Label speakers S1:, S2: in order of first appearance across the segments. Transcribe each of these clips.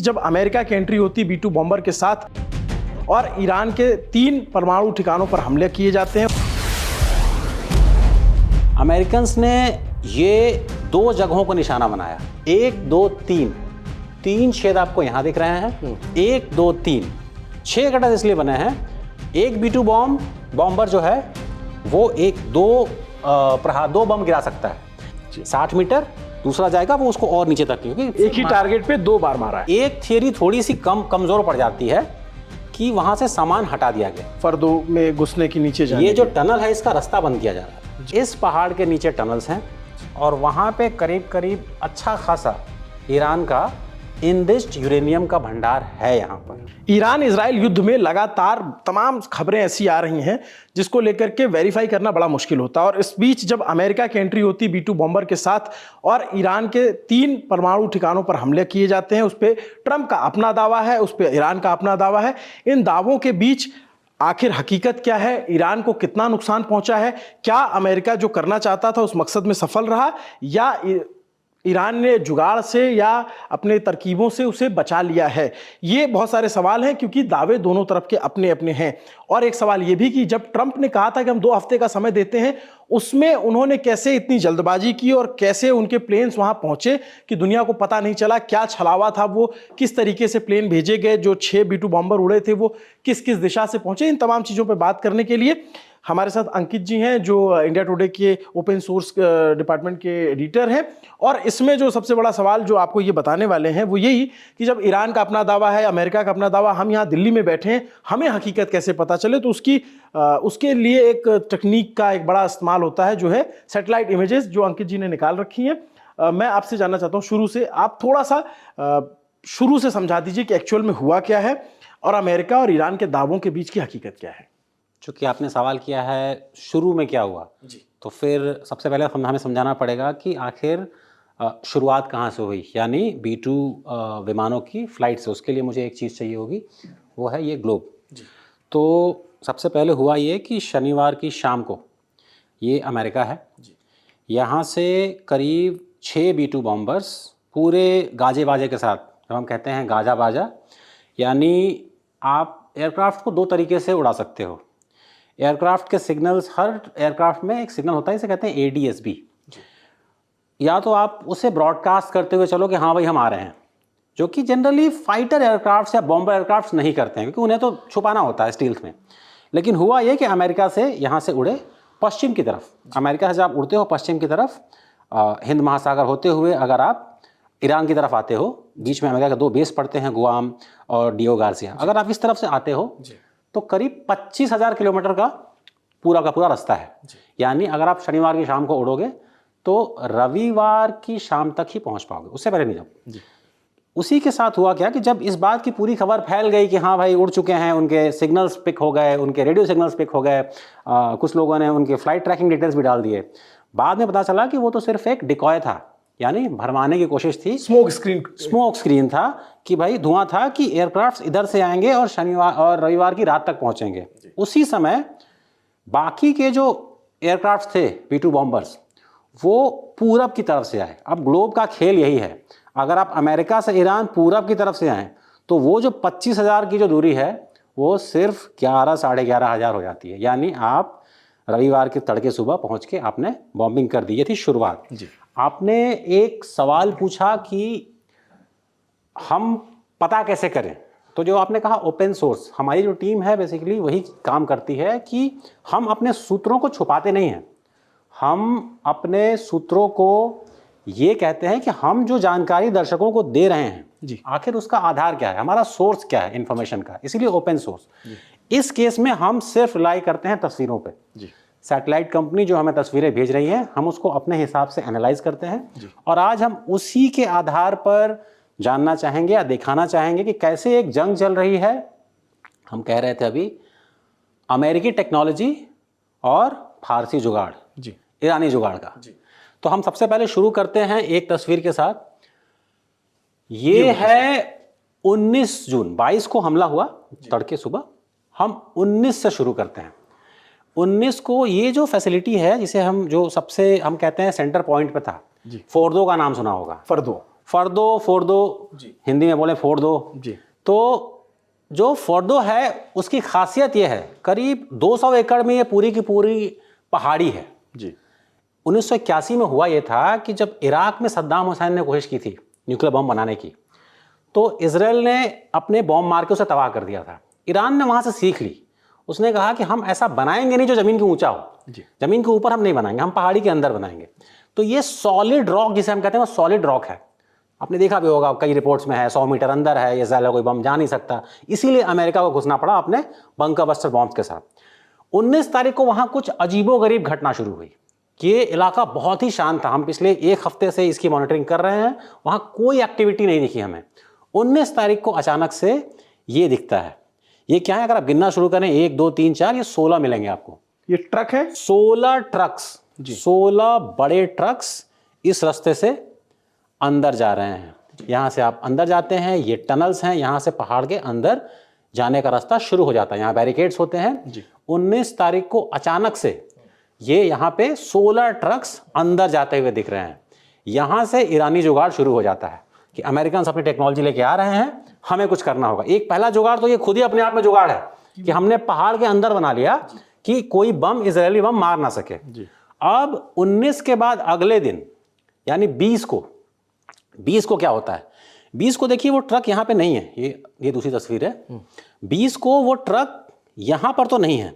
S1: जब अमेरिका की एंट्री होती B-2 बॉम्बर के साथ और ईरान के 3 परमाणु ठिकानों पर हमले किए जाते हैं।
S2: अमेरिकन्स ने ये 2 जगहों को निशाना बनाया, 1, 2, 3 छेद आपको यहाँ दिख रहे हैं। 1, 2, 3 6 कटर इसलिए बने हैं। एक B-2 बॉम्बर जो है वो 2 बम गिरा सकता है 60 मीटर, दूसरा जाएगा वो उसको और नीचे तक, क्योंकि
S1: एक ही टारगेट पे 2 बार मारा है।
S2: एक थियरी थोड़ी सी कमजोर पड़ जाती है कि वहां से सामान हटा दिया गया,
S1: फर्दों में घुसने की नीचे जाने।
S2: ये जो टनल है इसका रास्ता बंद किया जा रहा है। इस पहाड़ के नीचे टनल्स हैं और वहां पे करीब करीब अच्छा खासा ईरान का इंडिस्ड यूरेनियम का भंडार है। यहाँ पर
S1: ईरान इजराइल युद्ध में लगातार तमाम खबरें ऐसी आ रही हैं जिसको लेकर के वेरीफाई करना बड़ा मुश्किल होता है। और इस बीच जब अमेरिका की एंट्री होती B-2 बॉम्बर के साथ और ईरान के 3 परमाणु ठिकानों पर हमले किए जाते हैं, उस पर ट्रंप का अपना दावा है, उस पर ईरान का अपना दावा है। इन दावों के बीच आखिर हकीकत क्या है? ईरान को कितना नुकसान पहुंचा है? क्या अमेरिका जो करना चाहता था उस मकसद में सफल रहा, या ईरान ने जुगाड़ से या अपने तरकीबों से उसे बचा लिया है? ये बहुत सारे सवाल हैं, क्योंकि दावे दोनों तरफ के अपने अपने हैं। और एक सवाल ये भी कि जब ट्रंप ने कहा था कि हम 2 हफ्ते का समय देते हैं, उसमें उन्होंने कैसे इतनी जल्दबाजी की और कैसे उनके प्लेन्स वहां पहुंचे कि दुनिया को पता नहीं चला? क्या छलावा था वो? किस तरीके से प्लेन भेजे गए? जो 6 B-2 बॉम्बर उड़े थे वो किस किस दिशा से पहुंचे? इन तमाम चीज़ों पर बात करने के लिए हमारे साथ अंकित जी हैं, जो इंडिया टुडे के ओपन सोर्स डिपार्टमेंट के एडिटर हैं। और इसमें जो सबसे बड़ा सवाल जो आपको ये बताने वाले हैं वो यही कि जब ईरान का अपना दावा है, अमेरिका का अपना दावा, हम यहाँ दिल्ली में बैठे हैं, हमें हकीकत कैसे पता चले? तो उसके लिए एक तकनीक का एक बड़ा इस्तेमाल होता है, जो है सैटेलाइट इमेजेस, जो अंकित जी ने निकाल रखी हैं। मैं आपसे जानना चाहता हूँ, शुरू से आप थोड़ा सा शुरू से समझा दीजिए कि एक्चुअल में हुआ क्या है और अमेरिका और ईरान के दावों के बीच की हकीकत क्या है।
S2: चूँकि आपने सवाल किया है शुरू में क्या हुआ जी, तो फिर सबसे पहले हमें समझाना पड़ेगा कि आखिर शुरुआत कहाँ से हुई, यानी B-2 विमानों की फ्लाइट से। उसके लिए मुझे एक चीज़ चाहिए होगी, वो है ये ग्लोब जी। तो सबसे पहले हुआ ये कि शनिवार की शाम को, ये अमेरिका है जी, यहाँ से करीब 6 B-2 बॉम्बर्स पूरे गाजे बाजे के साथ, जब हम कहते हैं गाजा बाजा, यानी आप एयरक्राफ्ट को 2 तरीके से उड़ा सकते हो। एयरक्राफ्ट के सिग्नल्स, हर एयरक्राफ्ट में एक सिग्नल होता है, इसे कहते हैं ADS-B। या तो आप उसे ब्रॉडकास्ट करते हुए चलो कि हाँ भाई हम आ रहे हैं, जो कि जनरली फाइटर एयरक्राफ्ट या बॉम्बर एयरक्राफ्ट नहीं करते हैं, क्योंकि उन्हें तो छुपाना होता है स्टील्थ में। लेकिन हुआ ये कि अमेरिका से यहाँ से उड़े पश्चिम की तरफ। अमेरिका से जब आप उड़ते हो पश्चिम की तरफ, हिंद महासागर होते हुए अगर आप ईरान की तरफ आते हो, बीच में अमेरिका के 2 बेस पड़ते हैं, गुआम और डियो गार्सिया। अगर आप इस तरफ से आते हो तो करीब 25,000 किलोमीटर का पूरा रास्ता है। यानी अगर आप शनिवार की शाम को उड़ोगे तो रविवार की शाम तक ही पहुंच पाओगे, उससे पहले नहीं जाओ। उसी के साथ हुआ क्या कि जब इस बात की पूरी खबर फैल गई कि हाँ भाई उड़ चुके हैं, उनके सिग्नल्स पिक हो गए, उनके रेडियो सिग्नल्स पिक हो गए, कुछ लोगों ने उनके फ्लाइट ट्रैकिंग डिटेल्स भी डाल दिए। बाद में पता चला कि वो तो सिर्फ एक डिकॉय था, यानी भरमाने की कोशिश थी, स्मोक स्क्रीन था कि भाई धुआं था कि एयरक्राफ्ट इधर से आएंगे और शनिवार और रविवार की रात तक पहुंचेंगे। उसी समय बाकी के जो एयरक्राफ्ट थे B-2 बॉम्बर्स, वो पूरब की तरफ से आए। अब ग्लोब का खेल यही है, अगर आप अमेरिका से ईरान पूरब की तरफ से आए तो वो जो 25,000 की जो दूरी है वो सिर्फ 11 साढ़े 11,000 हो जाती है। यानी आप रविवार के तड़के सुबह पहुंच के आपने बॉम्बिंग कर दी। ये थी शुरुआत जी। आपने एक सवाल पूछा कि हम पता कैसे करें, तो जो आपने कहा ओपन सोर्स, हमारी जो टीम है बेसिकली वही काम करती है कि हम अपने सूत्रों को छुपाते नहीं हैं। हम अपने सूत्रों को ये कहते हैं कि हम जो जानकारी दर्शकों को दे रहे हैं जी, आखिर उसका आधार क्या है, हमारा सोर्स क्या है इन्फॉर्मेशन का, इसीलिए ओपन सोर्स। इस केस में हम सिर्फ रिलाई करते हैं तस्वीरों पे जी। सैटेलाइट कंपनी जो हमें तस्वीरें भेज रही है, हम उसको अपने हिसाब से एनालाइज करते हैं और आज हम उसी के आधार पर जानना चाहेंगे या दिखाना चाहेंगे कि कैसे एक जंग चल रही है। हम कह रहे थे अभी अमेरिकी टेक्नोलॉजी और फारसी जुगाड़ जी, ईरानी जुगाड़ का जी। तो हम सबसे पहले शुरू करते हैं एक तस्वीर के साथ। ये है 19 जून, 22 को हमला हुआ तड़के सुबह, हम 19 से शुरू करते हैं। 19 को ये जो फैसिलिटी है जिसे हम जो सबसे हम कहते हैं सेंटर पॉइंट पे था, फोर्दो का नाम सुना होगा। फर्दो फोर्दो, हिंदी में बोले फोड़ दो
S1: जी।
S2: तो जो फोर्दो है उसकी खासियत ये है, करीब 200 एकड़ में ये पूरी की पूरी पहाड़ी है
S1: जी।
S2: 1981 में हुआ ये था कि जब इराक में सद्दाम हुसैन ने कोशिश की थी न्यूक्लियर बम बनाने की, तो इजराइल ने अपने बॉम्ब मार के उसे तबाह कर दिया था। ईरान ने वहाँ से सीख ली, उसने कहा कि हम ऐसा बनाएंगे नहीं जो ज़मीन के ऊंचा हो, ज़मीन के ऊपर हम नहीं बनाएंगे, हम पहाड़ी के अंदर बनाएंगे। तो ये सॉलिड रॉक जिसे हम कहते हैं वो सॉलिड रॉक है। आपने देखा भी होगा, कई रिपोर्ट्स में है 100 मीटर अंदर है, इजराइल कोई बम जा नहीं सकता, इसीलिए अमेरिका को घुसना पड़ा अपने बंकर बस्टर बॉम्ब्स के साथ। 19 तारीख को वहाँ कुछ अजीबोगरीब घटना शुरू हुई कि ये इलाका बहुत ही शांत था, हम पिछले एक हफ्ते से इसकी मॉनिटरिंग कर रहे हैं, वहाँ कोई एक्टिविटी नहीं दिखी हमें। 19 तारीख को अचानक से ये दिखता है। ये क्या है, अगर आप गिनना शुरू करें 1 2 3 4, ये 16 मिलेंगे आपको।
S1: ये ट्रक है,
S2: 16 ट्रक्स, 16 बड़े ट्रक्स इस रास्ते से अंदर जा रहे हैं। यहाँ से आप अंदर जाते हैं, ये टनल्स हैं, यहाँ से पहाड़ के अंदर जाने का रास्ता शुरू हो जाता है, यहाँ बैरिकेड्स होते हैं। 19 तारीख को अचानक से ये यहाँ पे 16 ट्रक्स अंदर जाते हुए दिख रहे हैं। यहाँ से ईरानी जुगाड़ शुरू हो जाता है कि अमेरिकन अपनी टेक्नोलॉजी लेके आ रहे हैं, हमें कुछ करना होगा। एक पहला जुगाड़ तो ये खुद ही अपने आप में जुगाड़ है कि हमने पहाड़ के अंदर बना लिया कि कोई बम इजरायली बम मार ना सके। अब 19 के बाद अगले दिन यानी 20 को क्या होता है, 20 को देखिए वो ट्रक यहाँ पे नहीं है, ये दूसरी तस्वीर है। 20 को वो ट्रक यहाँ पर तो नहीं है,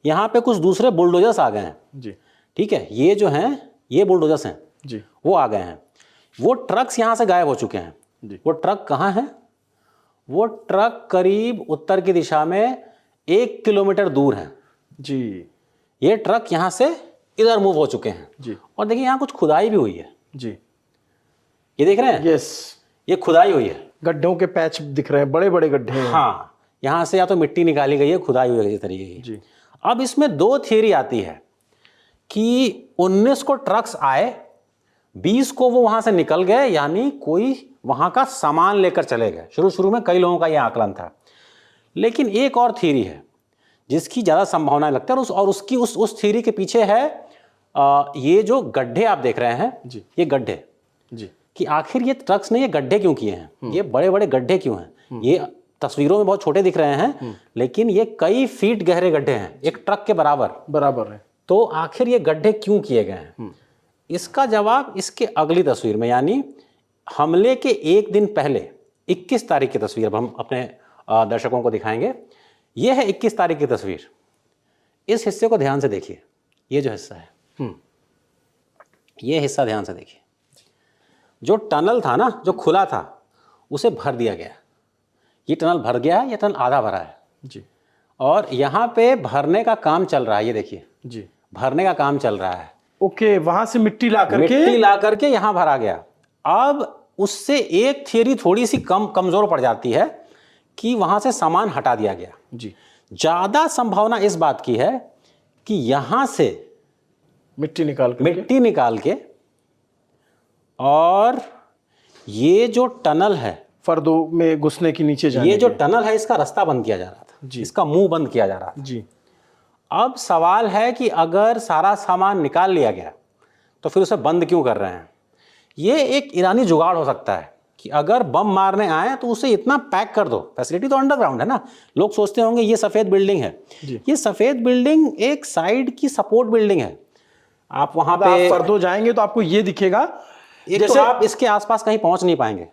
S2: यहाँ पे कुछ दूसरे बुलडोजर्स आ गए हैं। ठीक है, ये जो हैं ये बुलडोजर्स हैं जी, वो आ गए हैं। वो ट्रक्स यहाँ से गायब हो चुके हैं। वो ट्रक कहाँ है, वो ट्रक करीब उत्तर की दिशा में 1 किलोमीटर दूर है
S1: जी।
S2: ये ट्रक यहाँ से इधर मूव हो चुके हैं
S1: जी।
S2: और देखिए यहाँ कुछ खुदाई भी हुई है
S1: जी,
S2: ये देख रहे हैं,
S1: यस,
S2: ये खुदाई हुई है,
S1: गड्ढों के पैच दिख रहे हैं, बड़े बड़े गड्ढे हैं।
S2: हाँ, यहाँ से या तो मिट्टी निकाली गई है, खुदाई हुई है इस तरीके की जी। अब इसमें 2 थियरी आती है कि 19 को ट्रक्स आए, 20 को वो वहां से निकल गए, यानी कोई वहां का सामान लेकर चले गए। शुरू में कई लोगों का यह आकलन था, लेकिन एक और थियरी है जिसकी ज्यादा संभावना लगता है और उसकी उस थियरी के पीछे है ये जो गड्ढे आप देख रहे हैं जी, ये गड्ढे जी, कि आखिर ये ट्रक्स ने ये गड्ढे क्यों किए हैं, ये बड़े बड़े गड्ढे क्यों हैं। ये तस्वीरों में बहुत छोटे दिख रहे हैं, लेकिन ये कई फीट गहरे गड्ढे हैं, एक ट्रक के बराबर है। तो आखिर ये गड्ढे क्यों किए गए हैं, इसका जवाब इसके अगली तस्वीर में, यानी हमले के एक दिन पहले 21 तारीख की तस्वीर हम अपने दर्शकों को दिखाएंगे। यह है 21 तारीख की तस्वीर। इस हिस्से को ध्यान से देखिए, ये जो हिस्सा है ये हिस्सा ध्यान से देखिए। जो टनल था ना, जो खुला था, उसे भर दिया गया। ये टनल भर गया है, ये टनल आधा भरा है जी, और यहाँ पे भरने का काम चल रहा है, ये देखिए जी, भरने का काम चल रहा है।
S1: ओके, वहां से मिट्टी ला करके
S2: यहाँ भरा गया। अब उससे एक थियरी थोड़ी सी कमजोर पड़ जाती है कि वहां से सामान हटा दिया गया जी। ज्यादा संभावना इस बात की है कि यहां से
S1: मिट्टी निकाल के
S2: और ये जो टनल है
S1: फर्दों में घुसने की नीचे जाने,
S2: ये जो टनल है इसका रास्ता बंद किया जा रहा था जी, इसका मुंह बंद किया जा रहा था जी। अब सवाल है कि अगर सारा सामान निकाल लिया गया तो फिर उसे बंद क्यों कर रहे हैं। ये एक ईरानी जुगाड़ हो सकता है कि अगर बम मारने आए तो उसे इतना पैक कर दो, फैसिलिटी तो अंडरग्राउंड है ना। लोग सोचते होंगे ये सफ़ेद बिल्डिंग है, ये सफ़ेद बिल्डिंग एक साइड की सपोर्ट बिल्डिंग है। आप वहाँ पे
S1: आप फर्दो जाएंगे तो आपको ये दिखेगा,
S2: जैसे तो आप इसके आसपास कहीं पहुँच नहीं पाएंगे,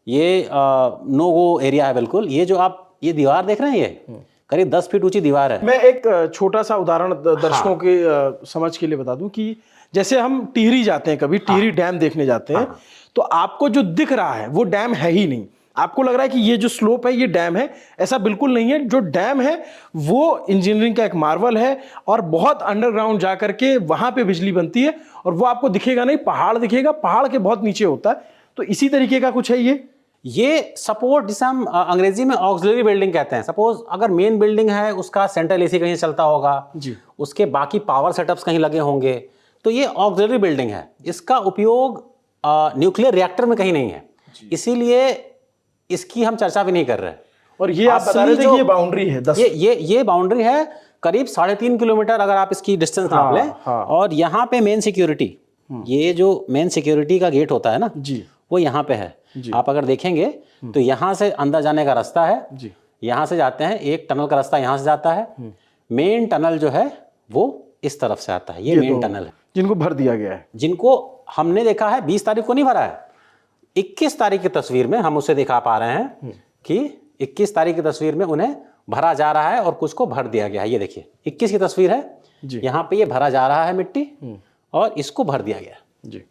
S2: ये नो गो एरिया है बिल्कुल। ये जो आप ये दीवार देख रहे हैं, ये करीब 10 फीट ऊंची दीवार है।
S1: मैं एक छोटा सा उदाहरण दर्शकों के समझ के लिए बता दूं कि जैसे हम टिहरी जाते हैं, कभी टिहरी डैम देखने जाते हैं, तो आपको जो दिख रहा है वो डैम है ही नहीं। आपको लग रहा है कि ये जो स्लोप है ये डैम है, ऐसा बिल्कुल नहीं है। जो डैम है वो इंजीनियरिंग का एक मार्वल है और बहुत अंडरग्राउंड जा करके वहां पे बिजली बनती है और वो आपको दिखेगा नहीं, पहाड़ दिखेगा, पहाड़ के बहुत नीचे होता है। तो इसी तरीके का कुछ है
S2: ये सपोर्ट, जिसे हम अंग्रेजी में ऑक्सिलरी बिल्डिंग कहते हैं। सपोज अगर मेन बिल्डिंग है, उसका सेंट्रल एसी कहीं चलता होगा जी, उसके बाकी पावर सेटअप्स कहीं लगे होंगे, तो ये ऑक्सिलरी बिल्डिंग है। इसका उपयोग न्यूक्लियर रिएक्टर में कहीं नहीं है, इसीलिए इसकी हम चर्चा भी नहीं कर रहे।
S1: और ये आप बता रहे थे कि ये बाउंड्री है 10,
S2: ये बाउंड्री है करीब 3.5 किलोमीटर अगर आप इसकी डिस्टेंस नाप लें। और यहाँ पे मेन सिक्योरिटी, ये जो मेन सिक्योरिटी का गेट होता है ना जी, वो यहाँ पे है। आप अगर देखेंगे तो यहाँ से अंदर जाने का रास्ता है
S1: जी।
S2: यहाँ से जाते हैं, एक टनल का रास्ता यहाँ से जाता है, मेन टनल जो है वो इस तरफ से आता है, ये मेन टनल है
S1: जिनको भर दिया गया है,
S2: जिनको हमने देखा है 20 तारीख को नहीं भरा है, 21 तारीख की तस्वीर में हम उसे दिखा पा रहे हैं कि 21 तारीख की तस्वीर में उन्हें भरा जा रहा है और कुछ को भर दिया गया है। ये देखिए 21 की तस्वीर है, यहाँ पे ये भरा जा रहा है मिट्टी और इसको भर दिया गया
S1: जी।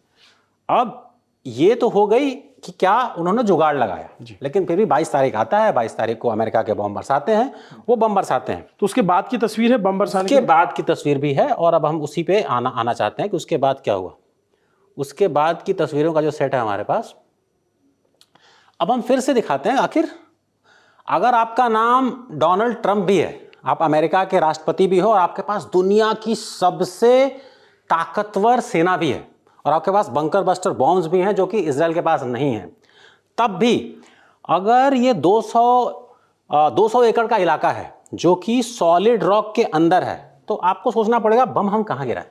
S2: अब ये तो हो गई कि क्या उन्होंने जुगाड़ लगाया, लेकिन फिर भी 22 तारीख आता है, 22 तारीख को अमेरिका के बम बरसाते हैं, वो बम बरसाते हैं।
S1: तो उसके बाद की तस्वीर है बम बरसाने
S2: के बाद की तस्वीर भी है और अब हम उसी पे आना चाहते हैं कि उसके बाद क्या हुआ। उसके बाद की तस्वीरों का जो सेट है हमारे पास, अब हम फिर से दिखाते हैं। आखिर अगर आपका नाम डोनाल्ड ट्रंप भी है, आप अमेरिका के राष्ट्रपति भी हो और आपके पास दुनिया की सबसे ताकतवर सेना भी है और आपके पास बंकर बस्टर बॉम्ब्स भी हैं जो कि इजराइल के पास नहीं है, तब भी अगर ये 200 एकड़ का इलाका है जो कि सॉलिड रॉक के अंदर है, तो आपको सोचना पड़ेगा बम हम कहाँ गिराएं।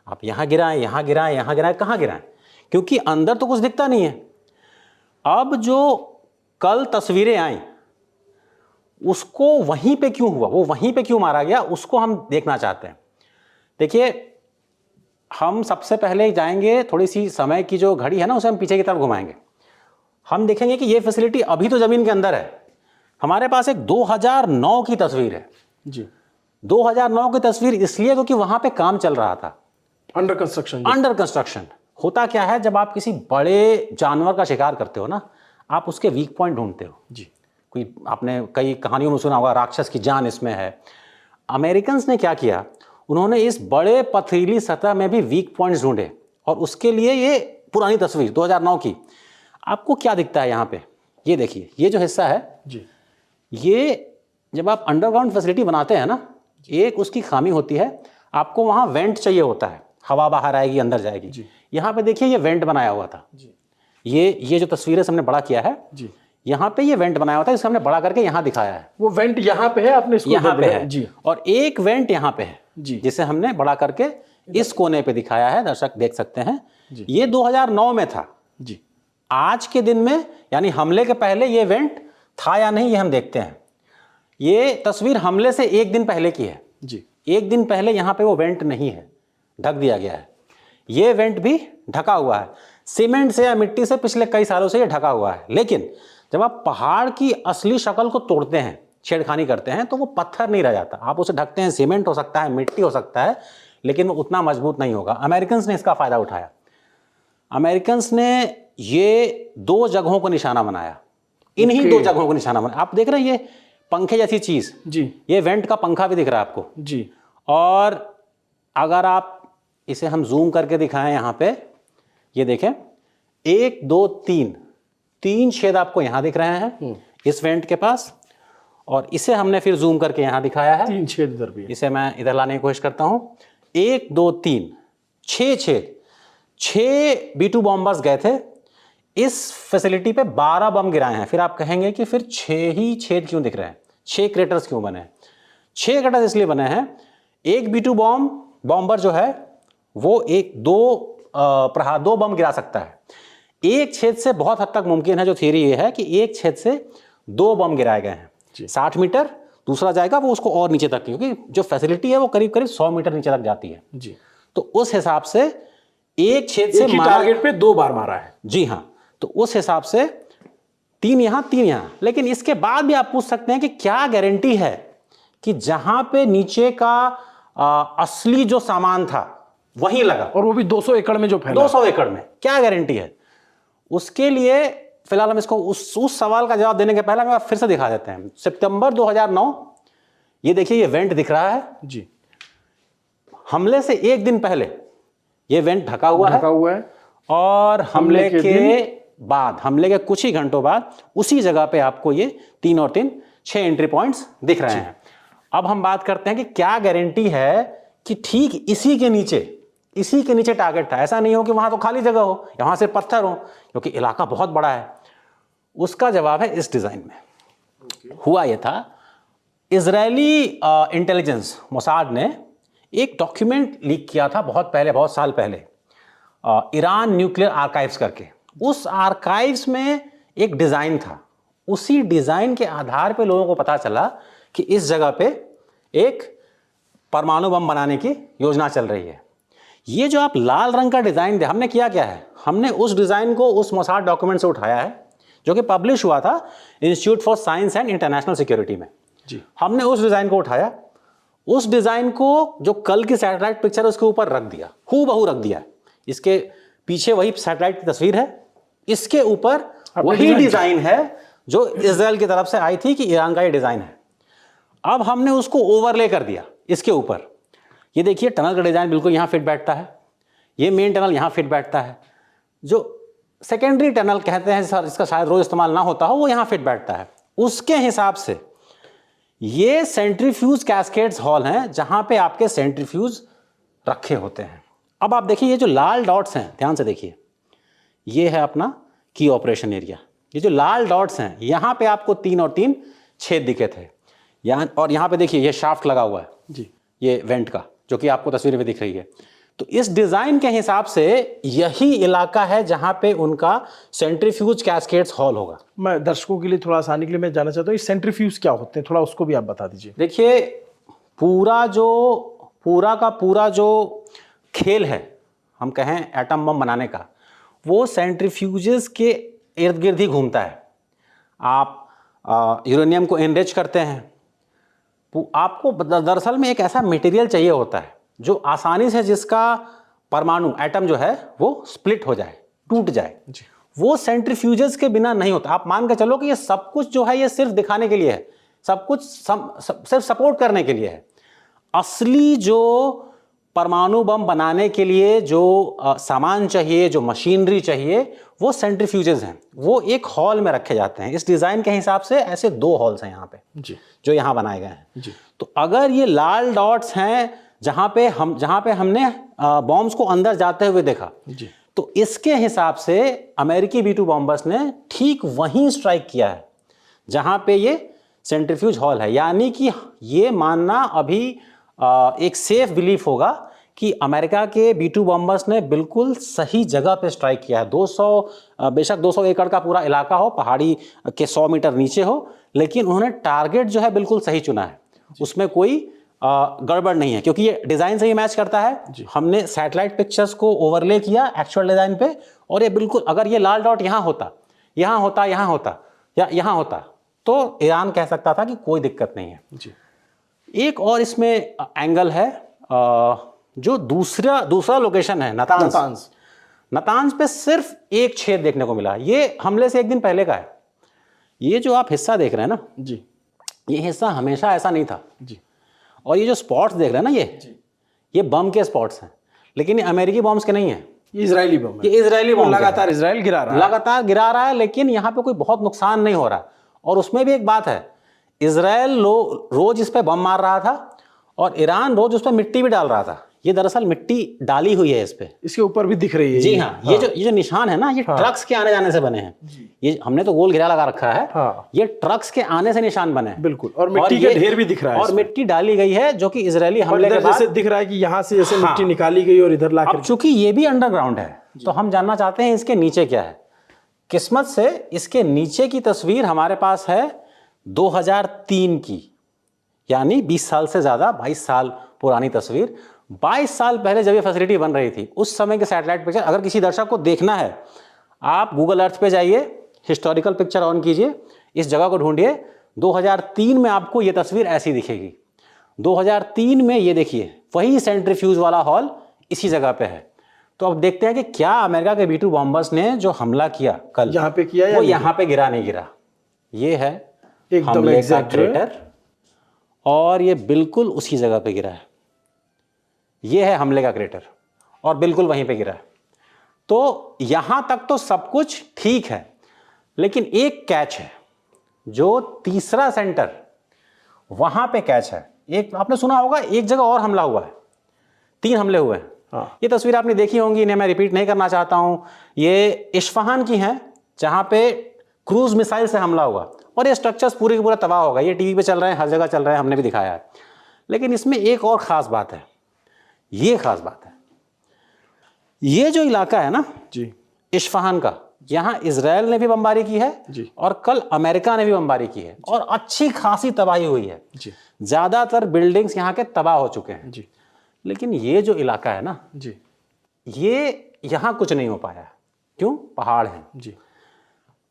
S2: आप यहाँ गिराएं, यहाँ गिराएं, यहाँ गिराएं, कहाँ गिराएं, क्योंकि अंदर तो कुछ दिखता नहीं है। अब जो कल तस्वीरें आई उसको वहीं पे क्यों हुआ, वो वहीं पे क्यों मारा गया, उसको हम देखना चाहते हैं। देखिए, हम सबसे पहले जाएंगे, थोड़ी सी समय की जो घड़ी है ना उसे हम पीछे की तरफ घुमाएंगे। हम देखेंगे कि ये फैसिलिटी अभी तो जमीन के अंदर है। हमारे पास एक 2009 की तस्वीर है
S1: जी।
S2: 2009 की तस्वीर इसलिए क्योंकि वहां पे काम चल रहा था,
S1: अंडर कंस्ट्रक्शन।
S2: Under construction. होता क्या है, जब आप किसी बड़े जानवर का शिकार करते हो ना, आप उसके वीक पॉइंट ढूंढते हो
S1: जी।
S2: कोई, आपने कई कहानियों में सुना होगा राक्षस की जान इसमें है। अमेरिकन्स ने क्या किया, उन्होंने इस बड़े पथरीली सतह में भी वीक पॉइंट्स ढूंढे और उसके लिए ये पुरानी तस्वीर 2009 की। आपको क्या दिखता है यहाँ पे, ये देखिए, ये जो हिस्सा है
S1: जी,
S2: ये जब आप अंडरग्राउंड फैसिलिटी बनाते हैं ना, एक उसकी खामी होती है, आपको वहाँ वेंट चाहिए होता है, हवा बाहर आएगी अंदर जाएगी। यहाँ पे देखिए ये वेंट बनाया हुआ था
S1: जी।
S2: ये जो तस्वीरें हमने बड़ा किया है
S1: जी,
S2: यहाँ पे ये वेंट बनाया हुआ था, इसको हमने बड़ा करके यहाँ दिखाया है।
S1: वो वेंट यहाँ पे है, आपने इसको
S2: यहाँ पे है
S1: जी।
S2: और एक वेंट यहाँ पे है
S1: जी,
S2: जिसे हमने बड़ा करके इस कोने पे दिखाया है, दर्शक देख सकते हैं। ये 2009 में था
S1: जी।
S2: आज के दिन में, यानी हमले के पहले ये वेंट था या नहीं, ये हम देखते हैं। ये तस्वीर हमले से एक दिन पहले की है
S1: जी।
S2: एक दिन पहले यहाँ पे वो वेंट नहीं है, ढक दिया गया है। ये वेंट भी ढका हुआ है, सीमेंट से या मिट्टी से पिछले कई सालों से ये ढका हुआ है। लेकिन जब आप पहाड़ की असली शक्ल को तोड़ते हैं, छेड़खानी करते हैं, तो वो पत्थर नहीं रह जाता। आप उसे ढकते हैं, सीमेंट हो सकता है, मिट्टी हो सकता है, लेकिन वो उतना मजबूत नहीं होगा। अमेरिकन्स ने इसका फायदा उठाया। अमेरिकन्स ने ये 2 जगहों को निशाना बनाया, इन्हीं 2 जगहों को निशाना बनाया। आप देख रहे हैं ये पंखे जैसी चीज
S1: जी,
S2: ये वेंट का पंखा भी दिख रहा है आपको
S1: जी।
S2: और अगर आप इसे हम जूम करके दिखाएं, यहाँ पे ये देखें, 1 2 3 छेद आपको यहाँ दिख रहे हैं इस वेंट के पास, और इसे हमने फिर जूम करके यहाँ दिखाया है।
S1: 3 छेद इधर भी है।
S2: इसे मैं इधर लाने की कोशिश करता हूँ। 1 2 3 6 छेद, 6 B2 बॉम्बर्स गए थे इस फैसिलिटी पे, 12 बम गिराए हैं। फिर आप कहेंगे कि फिर 6 ही छेद क्यों दिख रहे हैं, 6 क्रेटर्स क्यों बने हैं? 6 क्रेटर्स इसलिए बने हैं, एक B2 बॉम्बर जो है वो 2 बम गिरा सकता है। एक छेद से बहुत हद तक मुमकिन है, जो थियरी ये है कि एक छेद से 2 बम गिराए गए हैं। 60 मीटर, दूसरा जाएगा वो उसको और नीचे तक, क्योंकि जो फैसिलिटी है वो करीब करीब 100 मीटर नीचे तक जाती है
S1: जी।
S2: तो उस हिसाब से एक छेद से
S1: टारगेट पे 2 बार मारा है।
S2: जी हाँ, तो उस हिसाब से 3 यहां 3 यहां। लेकिन इसके बाद भी आप पूछ सकते हैं कि क्या गारंटी है कि जहां पे नीचे का असली जो सामान था वहीं लगा,
S1: और वो भी 200 एकड़ में जो फैला।
S2: 200 एकड़ में, क्या गारंटी है? उसके लिए फिलहाल हम इसको उस सवाल का जवाब देने के पहले हम फिर से दिखा देते हैं। सितंबर 2009, ये देखिए ये वेंट दिख रहा है
S1: जी। दिन
S2: से एक दिन पहले ये वेंट ढका हुआ है और हमले के बाद, हमले के कुछ ही घंटों बाद उसी जगह पे आपको ये 3 और 3 6 एंट्री पॉइंट्स दिख रहे हैं। अब हम बात करते हैं कि क्या गारंटी है कि ठीक इसी के नीचे टारगेट था। ऐसा नहीं हो कि वहां तो खाली जगह हो, यहां से पत्थर हो, क्योंकि इलाका बहुत बड़ा है। उसका जवाब है इस डिजाइन में। हुआ यह था, इजरायली इंटेलिजेंस मोसाद ने एक डॉक्यूमेंट लीक किया था बहुत पहले, बहुत साल पहले, ईरान न्यूक्लियर आर्काइव्स करके। उस आर्काइव्स में एक डिज़ाइन था, उसी डिज़ाइन के आधार पे लोगों को पता चला कि इस जगह पे एक परमाणु बम बनाने की योजना चल रही है। ये जो आप लाल रंग का डिज़ाइन दे, हमने किया क्या है, हमने उस डिज़ाइन को उस मोसाद डॉक्यूमेंट से उठाया है जो कि पब्लिश हुआ था institute for science and international security में।
S1: जी,
S2: हमने उस डिज़ाइन को उठाया, उस डिज़ाइन को जो कल की सैटेलाइट पिक्चर उसके ऊपर रख दिया, हूबहू रख दिया। इसके पीछे वही सैटेलाइट की तस्वीर है, इसके ऊपर वही डिज़ाइन है जो इजराइल की तरफ से आई थी कि ईरान का ये डिज़ाइन है। अब हमने उसको ओवरले कर दिया इसके ऊपर। ये देखिए टनल का डिज़ाइन बिल्कुल यहाँ फिट बैठता है, ये मेन टनल यहाँ फिट बैठता है, जो सेकेंडरी टनल कहते हैं सर, इसका शायद रोज इस्तेमाल ना होता हो, वो यहाँ फिट बैठता है। उसके हिसाब से ये सेंट्रीफ्यूज कैस्केड्स हॉल हैं जहाँ पे आपके सेंट्रीफ्यूज रखे होते हैं। अब आप देखिए ये जो लाल डॉट्स हैं, ध्यान से देखिए, ये है अपना की ऑपरेशन एरिया। ये जो लाल डॉट्स हैं यहाँ पे आपको 3 और 3 छेद दिखे थे यहाँ, और यहाँ पे देखिए ये शाफ्ट लगा हुआ है
S1: जी,
S2: ये वेंट का, जो कि आपको तस्वीर में दिख रही है। तो इस डिज़ाइन के हिसाब से यही इलाका है जहाँ पे उनका सेंट्रीफ्यूज कैस्केड्स हॉल होगा।
S1: मैं दर्शकों के लिए थोड़ा आसानी के लिए मैं जानना चाहता हूँ, सेंट्रीफ्यूज क्या होते हैं, थोड़ा उसको भी आप बता दीजिए।
S2: देखिए पूरा का पूरा जो खेल है, हम कहें एटम बम बनाने का, वो सेंट्रीफ्यूजेस के इर्द गिर्द ही घूमता है। आप यूरेनियम को एनरिच करते हैं, आपको दरअसल में एक ऐसा मटेरियल चाहिए होता है जो आसानी से, जिसका परमाणु एटम जो है वो स्प्लिट हो जाए, टूट जाए। वो सेंट्रीफ्यूजेस के बिना नहीं होता। आप मान के चलो कि ये सब कुछ जो है ये सिर्फ दिखाने के लिए है, सब कुछ सिर्फ सपोर्ट करने के लिए है। असली जो परमाणु बम बनाने के लिए जो सामान चाहिए, जो मशीनरी चाहिए, वो सेंट्रीफ्यूजेस हैं। वो एक हॉल में रखे जाते हैं। इस डिज़ाइन के हिसाब से ऐसे 2 हॉल्स हैं यहाँ पे
S1: जी,
S2: जो यहाँ बनाए गए हैं।
S1: जी,
S2: तो अगर ये लाल डॉट्स हैं जहाँ पे हमने बॉम्ब्स को अंदर जाते हुए देखा,
S1: जी,
S2: तो इसके हिसाब से अमेरिकी B-2 बॉम्बर्स ने ठीक वहीं स्ट्राइक किया है जहाँ पे ये सेंट्रीफ्यूज हॉल है। यानी कि ये मानना अभी एक सेफ बिलीफ होगा कि अमेरिका के B-2 बॉम्बर्स ने बिल्कुल सही जगह पे स्ट्राइक किया है। 200 बेशक 200 एकड़ का पूरा इलाका हो, पहाड़ी के 100 मीटर नीचे हो, लेकिन उन्होंने टारगेट जो है बिल्कुल सही चुना है। उसमें कोई गड़बड़ नहीं है, क्योंकि ये डिज़ाइन से ही मैच करता है। हमने सैटेलाइट पिक्चर्स को ओवरले किया एक्चुअल डिज़ाइन पे, और ये बिल्कुल, अगर ये लाल डॉट यहाँ होता, यहाँ होता, यहाँ होता या यहाँ होता, तो ईरान कह सकता था कि कोई दिक्कत नहीं है।
S1: जी,
S2: एक और इसमें एंगल है, जो दूसरा लोकेशन है नतांज पे सिर्फ एक छेद देखने को मिला। ये हमले से 1 दिन पहले का है। ये जो आप हिस्सा देख रहे हैं ना
S1: जी,
S2: ये हिस्सा हमेशा ऐसा नहीं था
S1: जी,
S2: और ये जो स्पॉट्स देख रहे हैं ना ये बम के स्पॉट्स हैं, लेकिन ये अमेरिकी बॉम्ब्स के नहीं है,
S1: ये इजरायली बम है।
S2: ये इजरायली बम
S1: लगातार इजराइल
S2: लगातार गिरा रहा है, लेकिन यहाँ पे कोई बहुत नुकसान नहीं हो रहा। और उसमें भी एक बात है, इजराइल रोज इस पे बम मार रहा था और ईरान रोज उस पर मिट्टी भी डाल रहा था। ये दरअसल मिट्टी डाली हुई है इस पे,
S1: इसके ऊपर भी दिख रही है।
S2: जी हाँ, ये जो निशान है ना, ये ट्रक्स के आने जाने से बने हैं। ये हमने तो गोल घेरा लगा रखा है, ये ट्रक्स के आने से निशान बने हैं
S1: बिल्कुल। और मिट्टी का ढेर भी दिख रहा है,
S2: और मिट्टी डाली गई है जो कि इजरायली हमले के बाद
S1: जैसे दिख रहा है कि यहाँ से जैसे मिट्टी निकाली गई और इधर लाकर।
S2: अब चूंकि ये भी अंडरग्राउंड है, तो हम जानना चाहते हैं इसके नीचे क्या है। किस्मत से इसके नीचे की तस्वीर हमारे पास है 2003 की, यानी 20 साल से ज्यादा, 22 साल पुरानी तस्वीर। 22 साल पहले जब ये फैसिलिटी बन रही थी, उस समय के सैटेलाइट पिक्चर अगर किसी दर्शक को देखना है, आप गूगल अर्थ पे जाइए, हिस्टोरिकल पिक्चर ऑन कीजिए, इस जगह को ढूंढिए। 2003 में आपको ये तस्वीर ऐसी दिखेगी। 2003 में ये देखिए, वही सेंट्रीफ्यूज वाला हॉल इसी जगह पे है। तो अब देखते हैं कि क्या अमेरिका के B-2 बॉम्बर्स ने जो हमला किया कल
S1: यहाँ पे किया या
S2: वो यहाँ पे गिरा नहीं गिरा। ये है हमले का क्रेटर और ये बिल्कुल उसी जगह पे गिरा है। ये है हमले का क्रेटर और बिल्कुल वहीं पे गिरा है। तो यहां तक तो सब कुछ ठीक है, लेकिन एक कैच है, जो तीसरा सेंटर वहां पे कैच है। एक आपने सुना होगा, एक जगह और हमला हुआ है, 3 हमले हुए हैं। ये तस्वीर आपने देखी होंगी, इन्हें मैं रिपीट नहीं करना चाहता हूं। ये इस्फहान की हैं, जहां पे क्रूज मिसाइल से हमला हुआ और ये स्ट्रक्चर्स पूरे के पूरा तबाह हो गए। ये टीवी पे चल रहे हैं, हर जगह चल रहे हैं, हमने भी दिखाया है। लेकिन इसमें एक और खास बात है, ये खास बात है, ये जो इलाका है ना
S1: जी,
S2: इस्फहान का, यहाँ इजराइल ने भी बमबारी की है
S1: जी।
S2: और कल अमेरिका ने भी बमबारी की है और अच्छी खासी तबाही हुई है
S1: जी
S2: ज्यादातर बिल्डिंग्स यहाँ के तबाह हो चुके हैं।
S1: जी
S2: लेकिन ये जो इलाका है ना,
S1: जी
S2: ये यहाँ कुछ नहीं हो पाया। क्यों? पहाड़ हैं।
S1: जी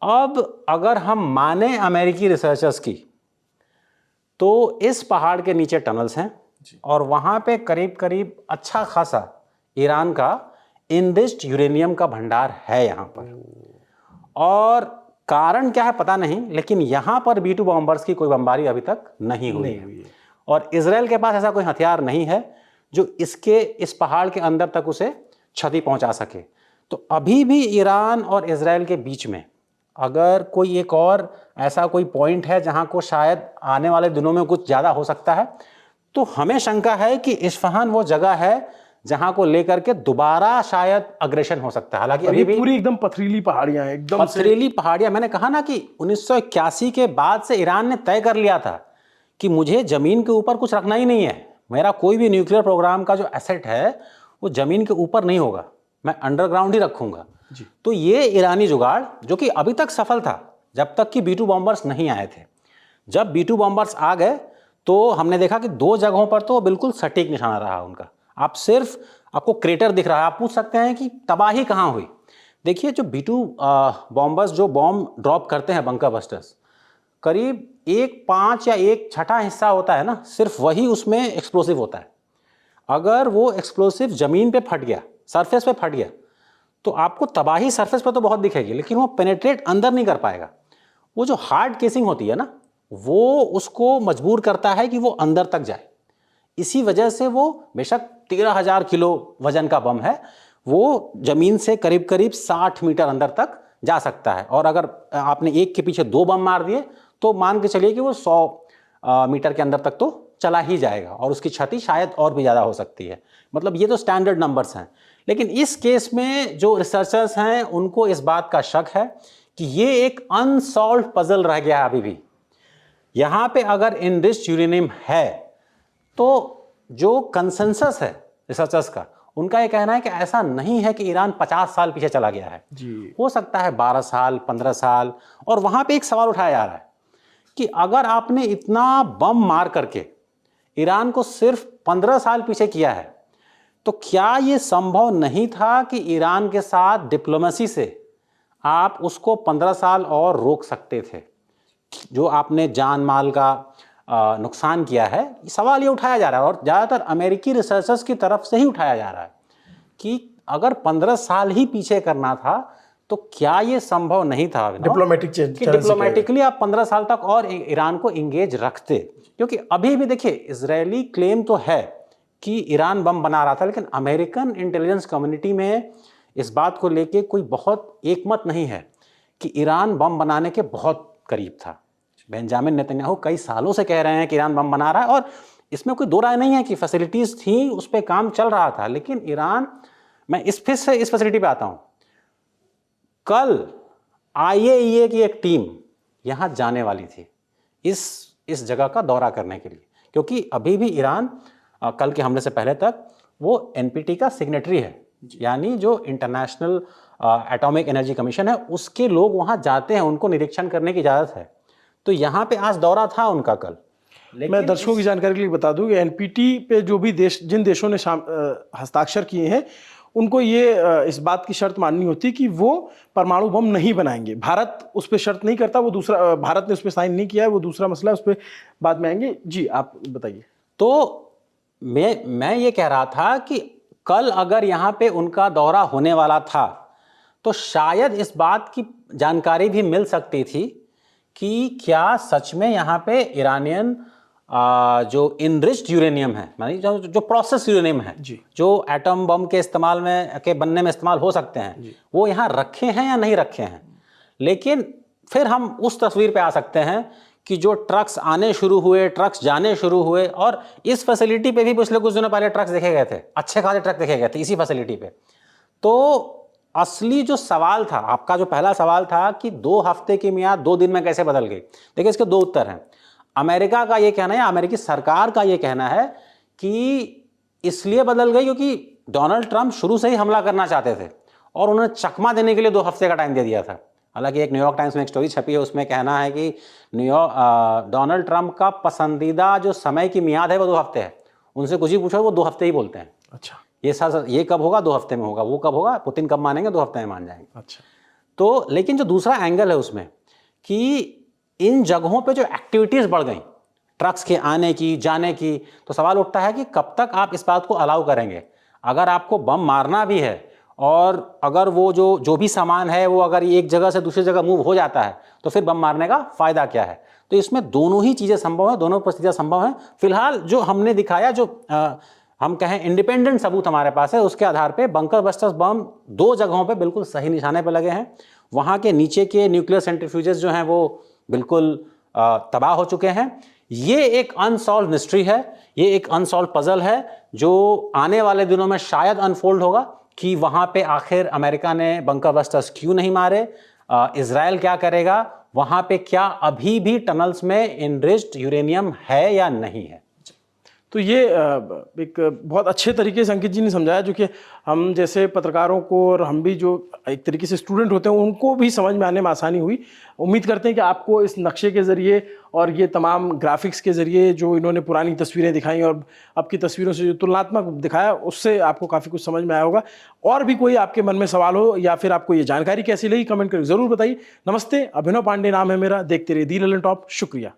S2: अब अगर हम माने अमेरिकी रिसर्चर्स की, तो इस पहाड़ के नीचे टनल्स हैं और वहां पे करीब करीब अच्छा खासा ईरान का इनरिच्ड यूरेनियम का भंडार है यहाँ पर। और कारण क्या है पता नहीं, लेकिन यहाँ पर B2 बॉम्बर्स की कोई बमबारी अभी तक नहीं हुई है। और इजराइल के पास ऐसा कोई हथियार नहीं है जो इस पहाड़ के अंदर तक उसे क्षति पहुंचा सके। तो अभी भी ईरान और इजराइल के बीच में अगर कोई एक और ऐसा कोई पॉइंट है जहां को शायद आने वाले दिनों में कुछ ज़्यादा हो सकता है, तो हमें शंका है कि इस्फहान वो जगह है जहां को लेकर के दोबारा शायद अग्रेशन हो सकता है। हालांकि अभी भी
S1: पूरी एकदम पथरीली पहाड़ियां हैं, एकदम
S2: पथरीली पहाड़ियां। मैंने कहा ना कि 1981 के बाद से ईरान ने तय कर लिया था कि मुझे जमीन के ऊपर कुछ रखना ही नहीं है। मेरा कोई भी न्यूक्लियर प्रोग्राम का जो एसेट है वो जमीन के ऊपर नहीं होगा, मैं अंडरग्राउंड ही रखूंगा। तो ये ईरानी जुगाड़ जो कि अभी तक सफल था जब तक कि B2 बॉम्बर्स नहीं आए थे। जब B2 बॉम्बर्स आ गए तो हमने देखा कि 2 जगहों पर तो बिल्कुल सटीक निशाना रहा उनका। आपको क्रेटर दिख रहा है। आप पूछ सकते हैं कि तबाही कहाँ हुई। देखिए, जो B2 बॉम्बर्स जो बॉम्ब ड्रॉप करते हैं, बंकर बस्टर्स, करीब 1/5 या 1/6 हिस्सा होता है ना, सिर्फ वही उसमें एक्सप्लोसिव होता है। अगर वो एक्सप्लोसिव जमीन पे फट गया, सरफेस पे फट गया, तो आपको तबाही सरफेस पे तो बहुत दिखेगी, लेकिन वो पेनेट्रेट अंदर नहीं कर पाएगा। वो जो हार्ड केसिंग होती है ना, वो उसको मजबूर करता है कि वो अंदर तक जाए। इसी वजह से वो बेशक 13,000 किलो वजन का बम है, वो जमीन से करीब करीब 60 मीटर अंदर तक जा सकता है। और अगर आपने एक के पीछे 2 बम मार दिए तो मान के चलिए कि वो 100 मीटर के अंदर तक तो चला ही जाएगा और उसकी क्षति शायद और भी ज़्यादा हो सकती है। मतलब ये तो स्टैंडर्ड नंबर्स हैं। लेकिन इस केस में जो रिसर्चर्स हैं उनको इस बात का शक है कि ये एक अनसॉल्व पजल रह गया है अभी भी। यहाँ पे अगर इनरिच्ड यूरेनियम है तो जो कंसेंसस है रिसर्चर्स का, उनका ये कहना है कि ऐसा नहीं है कि ईरान 50 साल पीछे चला गया है जी। हो सकता है 12 साल 15 साल। और वहां पे एक सवाल उठाया जा रहा है कि अगर आपने इतना बम मार करके ईरान को सिर्फ 15 साल पीछे किया है, तो क्या ये संभव नहीं था कि ईरान के साथ डिप्लोमेसी से आप उसको 15 साल और रोक सकते थे? जो आपने जान माल का नुकसान किया है, सवाल ये उठाया जा रहा है और ज़्यादातर अमेरिकी रिसर्चर्स की तरफ से ही उठाया जा रहा है कि अगर 15 साल ही पीछे करना था तो क्या ये संभव नहीं था डिप्लोमेटिकली आप 15 साल तक और ईरान को इंगेज रखते? क्योंकि अभी भी देखिए, इजरायली क्लेम तो है कि ईरान बम बना रहा था, लेकिन अमेरिकन इंटेलिजेंस कम्युनिटी में इस बात को लेके कोई बहुत एकमत नहीं है कि ईरान बम बनाने के बहुत करीब था। बेंजामिन नेतन्याहू कई सालों से कह रहे हैं कि ईरान बम बना रहा है और इसमें कोई दो राय नहीं है कि फैसिलिटीज थी, उस पर काम चल रहा था। लेकिन ईरान, मैं फिर से इस फैसिलिटी पे आता हूं। कल IAEA की एक टीम यहां जाने वाली थी इस जगह का दौरा करने के लिए, क्योंकि अभी भी ईरान कल के हमले से पहले तक वो NPT का सिग्नेटरी है, यानी जो इंटरनेशनल एटॉमिक एनर्जी कमीशन है, उसके लोग वहां जाते हैं, उनको निरीक्षण करने की इजाजत है। तो यहाँ पे आज दौरा था उनका कल।
S1: मैं दर्शकों की जानकारी के लिए बता दूं कि NPT पे जो भी जिन देशों ने हस्ताक्षर किए हैं, उनको ये इस बात की शर्त माननी होती है कि वो परमाणु बम नहीं बनाएंगे। भारत उस पर शर्त नहीं करता, वो दूसरा, भारत ने उस पर साइन नहीं किया है, वो दूसरा मसला है, उस पर बाद में आएंगे। जी, आप बताइए।
S2: तो मैं ये कह रहा था कि कल अगर यहाँ पे उनका दौरा होने वाला था तो शायद इस बात की जानकारी भी मिल सकती थी कि क्या सच में यहाँ पे ईरानियन जो इनरिच्ड यूरेनियम है, मानी जो प्रोसेस यूरेनियम है, जो एटम बम के इस्तेमाल में के बनने में इस्तेमाल हो सकते हैं, वो यहाँ रखे हैं या नहीं रखे हैं। लेकिन फिर हम उस तस्वीर पे आ सकते हैं कि जो ट्रक्स आने शुरू हुए, ट्रक्स जाने शुरू हुए, और इस फैसिलिटी पे भी पिछले कुछ दिनों पहले ट्रक्स देखे गए थे, अच्छे खासे ट्रक देखे गए थे इसी फैसिलिटी पे। तो असली जो सवाल था, आपका जो पहला सवाल था कि 2 हफ्ते की मियाद 2 दिन में कैसे बदल गई, देखिए इसके 2 उत्तर हैं। अमेरिका का ये कहना है, अमेरिकी सरकार का ये कहना है कि इसलिए बदल गई क्योंकि डोनाल्ड ट्रंप शुरू से ही हमला करना चाहते थे और उन्होंने चकमा देने के लिए 2 हफ्ते का टाइम दे दिया था। हालांकि एक न्यूयॉर्क टाइम्स में एक स्टोरी छपी है, उसमें कहना है कि डोनाल्ड ट्रंप का पसंदीदा जो समय की मियाद है वो 2 हफ्ते है। उनसे कुछ ही पूछो वो 2 हफ्ते ही बोलते हैं।
S1: अच्छा,
S2: ये कब होगा, 2 हफ्ते में होगा, वो कब होगा, पुतिन कब मानेंगे, 2 हफ्ते में मान जाएंगे।
S1: अच्छा।
S2: तो लेकिन जो दूसरा एंगल है उसमें कि इन जगहों पे जो एक्टिविटीज बढ़ गई, ट्रक्स के आने की जाने की, तो सवाल उठता है कि कब तक आप इस बात को अलाउ करेंगे। अगर आपको बम मारना भी है और अगर वो जो भी सामान है वो अगर एक जगह से दूसरी जगह मूव हो जाता है तो फिर बम मारने का फायदा क्या है। तो इसमें दोनों ही चीजें संभव है, दोनों परिस्थितियां संभव हैं। फिलहाल जो हमने दिखाया, जो हम कहें इंडिपेंडेंट सबूत हमारे पास है, उसके आधार पे बंकर बस्टर्स बम 2 जगहों पे बिल्कुल सही निशाने पे लगे हैं। वहां के नीचे के न्यूक्लियर सेंट्रीफ्यूजेस जो हैं वो बिल्कुल तबाह हो चुके हैं। ये एक अनसॉल्व मिस्ट्री है, ये एक अनसॉल्व पजल है जो आने वाले दिनों में शायद अनफोल्ड होगा कि वहां पे आखिर अमेरिका ने बंकर बस्टर्स क्यों नहीं मारे, इजराइल क्या करेगा, वहां पे क्या अभी भी टनल्स में इनरिच्ड यूरेनियम है या नहीं है।
S1: तो ये एक बहुत अच्छे तरीके से अंकित जी ने समझाया, जो कि हम जैसे पत्रकारों को और हम भी जो एक तरीके से स्टूडेंट होते हैं उनको भी समझ में आने में आसानी हुई। उम्मीद करते हैं कि आपको इस नक्शे के ज़रिए और ये तमाम ग्राफिक्स के ज़रिए जो इन्होंने पुरानी तस्वीरें दिखाई और अब की तस्वीरों से जो तुलनात्मक दिखाया उससे आपको काफ़ी कुछ समझ में आया होगा। और भी कोई आपके मन में सवाल हो या फिर आपको ये जानकारी कैसी लगी, कमेंट करके ज़रूर बताइए। नमस्ते, अभिनव पांडे नाम है मेरा। देखते रहिए दी ललन टॉप। शुक्रिया।